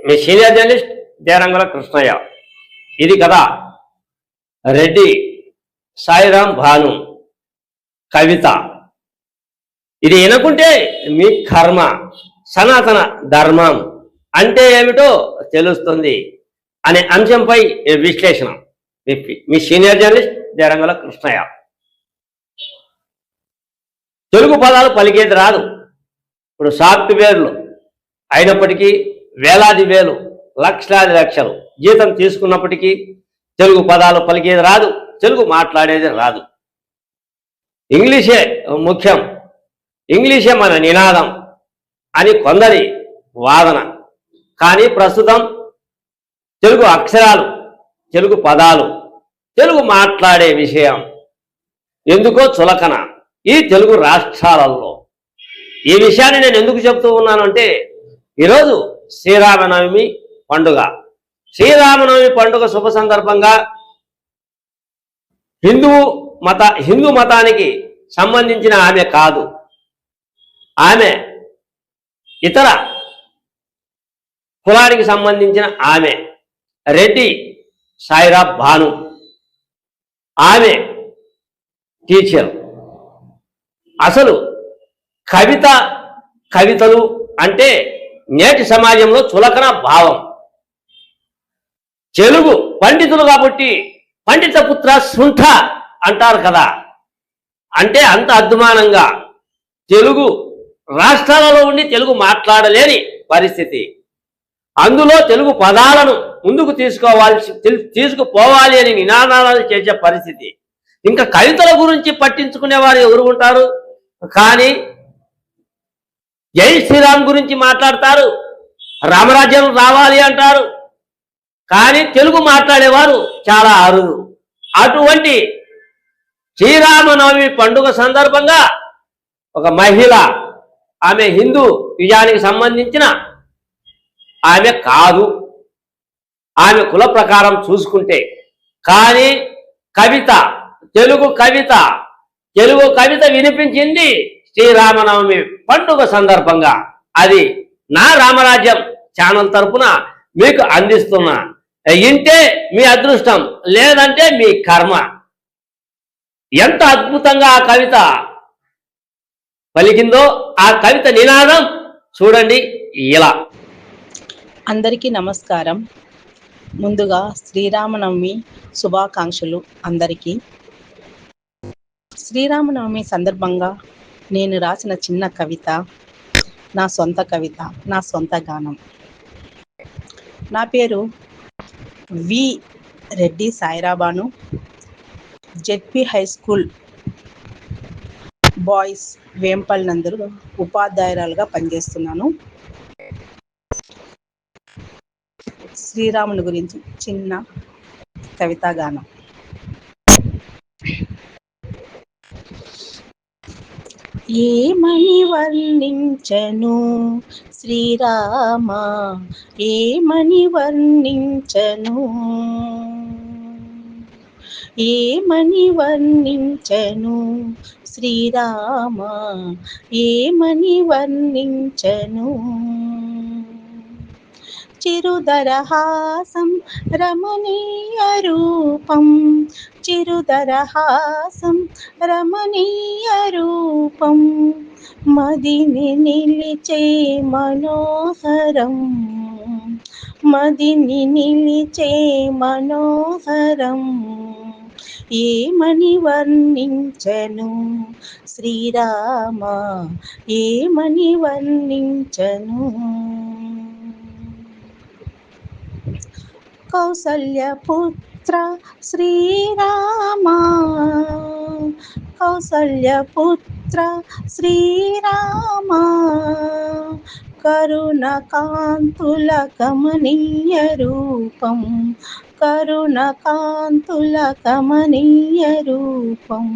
మీ senior journalist Derangula Krishnaiah. ఇది కదా రెడ్డి సాయిరాం భాను కవిత. ఇది వినకుంటే మీ కర్మ. సనాతన ధర్మం అంటే ఏమిటో తెలుస్తుంది అనే అంశంపై విశ్లేషణ. మీ సీనియర్ జర్నలిస్ట్ దేరంగుల కృష్ణయ్య. తెలుగు పదాలు పలికేది రాదు. ఇప్పుడు సాఫ్ట్వేర్లు అయినప్పటికీ వేలాది వేలు లక్షలాది లక్షలు జీతం తీసుకున్నప్పటికీ తెలుగు పదాలు పలికేది రాదు, తెలుగు మాట్లాడేది రాదు. ఇంగ్లీషే ముఖ్యం, ఇంగ్లీషే మన నినాదం అని కొందరి వాదన. కానీ ప్రస్తుతం తెలుగు అక్షరాలు, తెలుగు పదాలు, తెలుగు మాట్లాడే విషయం ఎందుకో చులకన ఈ తెలుగు రాష్ట్రాలలో. ఈ విషయాన్ని నేను ఎందుకు చెప్తూ ఉన్నానంటే, ఈరోజు శ్రీరామనవమి పండుగ. శ్రీరామనవమి పండుగ శుభ సందర్భంగా హిందూ మతానికి సంబంధించిన ఆమె కాదు, ఆమె ఇతర కులానికి సంబంధించిన ఆమె రెడ్డి సాయిరాం భాను. ఆమె టీచర్. అసలు కవితలు అంటే నేటి సమాజంలో చులకన భావం. తెలుగు పండితులు కాబట్టి పండిత పుత్ర శృంఠ అంటారు కదా. అంటే అంత అద్మానంగా తెలుగు రాష్ట్రాలలో ఉండి తెలుగు మాట్లాడలేని పరిస్థితి. అందులో తెలుగు పదాలను ముందుకు తీసుకుపోవాలి అని నినాదాలు చేసే పరిస్థితి. ఇంకా కవితల గురించి పట్టించుకునేవారు ఎవరు ఉంటారు? కానీ జై శ్రీరామ్ గురించి మాట్లాడతారు, రామరాజ్యం రావాలి అంటారు. కానీ తెలుగు మాట్లాడేవారు చాలా అరుదు. అటువంటి శ్రీరామనవమి పండుగ సందర్భంగా ఒక మహిళ, ఆమె హిందూ యుగానికి సంబంధించిన ఆమె కాదు, ఆమె కుల ప్రకారం చూసుకుంటే. కానీ తెలుగు కవిత వినిపించింది శ్రీరామనవమి పండుగ సందర్భంగా. అది నా రామరాజ్యం ఛానల్ తరపున మీకు అందిస్తున్నా. ఇంటే మీ అదృష్టం, లేదంటే మీ కర్మ. ఎంత అద్భుతంగా ఆ కవిత పలికిందో, ఆ కవిత నినాదం చూడండి ఇలా. అందరికీ నమస్కారం. ముందుగా శ్రీరామనవమి శుభాకాంక్షలు అందరికీ. శ్రీరామనవమి సందర్భంగా నేను రాసిన చిన్న కవిత, నా సొంత కవిత, నా సొంత గానం. నా పేరు V Reddy Sairam Bhanu. ZP high school boys Vempalli నందు ఉపాధ్యాయురాలుగా పనిచేస్తున్నాను. శ్రీరాముని గురించి చిన్న కవితా గానం. ఏమని వర్ణించను శ్రీరామ, ఏమని వర్ణించను, ఏమని వర్ణించను శ్రీరామ, ఏమని వర్ణించను. చిరుదరహాసం రమణీయ రూపం, చిరుదరహాసం రమణీయ రూపం, మదిని నిలిచే మనోహరం, మదిని నిలిచే మనోహరం. ఏమని వర్ణించను శ్రీరామ, ఏమని వర్ణించను. కౌసల్యపుత్ర శ్రీరామ, కౌసల్యపుత్ర శ్రీరామ, కరుణ కాంతుల కమనీయ రూపం, కరుణ కాంతుల కమనీయ రూపం,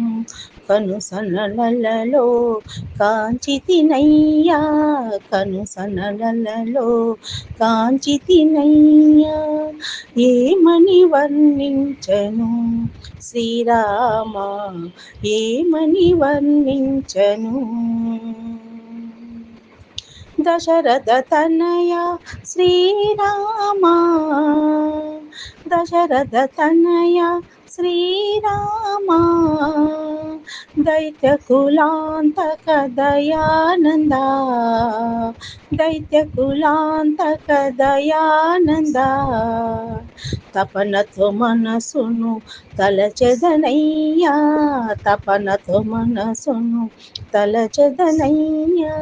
కనుసనలలో కాంచితినయ్యా, కనుసనలలో కాంచితినయ్యా. ఏమని వర్ణించను శ్రీరామ, ఏమని వర్ణించను. దశరథ తనయ శ్రీరామ, శ్రీరామా దశరథ తనయ శ్రీరామా దైత్య కులాంతక దయానంద దైత్య కులాంతక దయానంద తపనతో మనసును తలచెదనయ్యా తపనతో మనసును తలచెదనయ్యా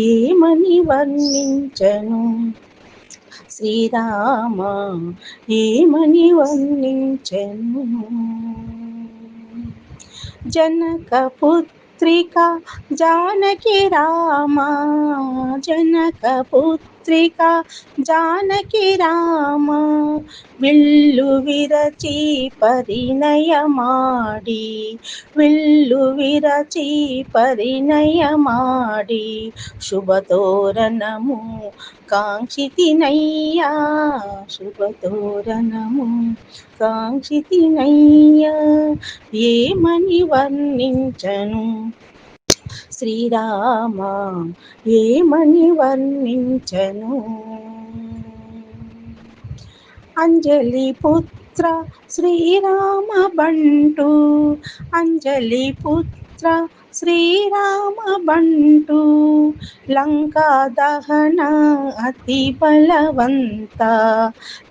ఏమని వర్ణించను శ్రీరామ ఏమని వర్ణించను జనక పుత్రిక జానకి రామ జనక పుత్రిక జానకి రామ విల్లు విరచి పరిణయమాడి విల్లు విరచి పరిణయమాడి శుభతోరణము కాంక్షితినయ్యా శుభతోరణము కాంక్షితినయ్యా ఏమని వర్ణించను శ్రీరామ ఏమని వర్ణించను అంజలి పుత్ర శ్రీరామ బంటు అంజలి పుత్ర శ్రీరామ బంటు లంకా దహన అతి బలవంత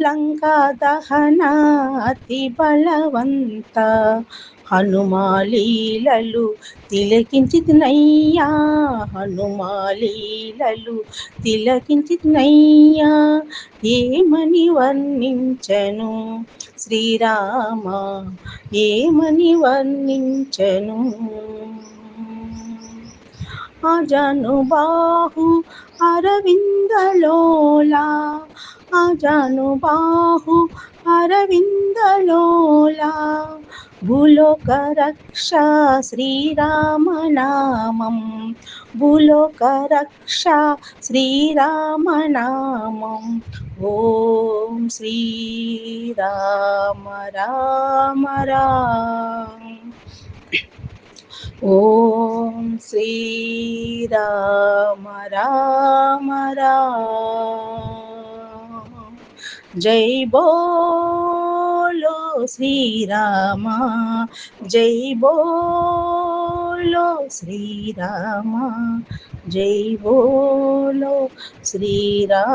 లంకా దహన అతి బలవంత హనుమాలీలలు తిలకించితినయ్యా హనుమాలీలలు తిలకించితినయ్యా ఏమని వర్ణించను శ్రీరామ ఏమని వర్ణించను అజనుబాహు అరవిందలోలా అజనుబాహు అరవిందలోలా భూలోక రక్ష శ్రీరామనామం భూలోక రక్ష శ్రీరామనామం ఓం శ్రీరామ రామ రామ ఓం శ్రీరామ రామ రామ జై బోలో శ్రీరామ జై బోలో శ్రీరామ జై బోలో శ్రీరామ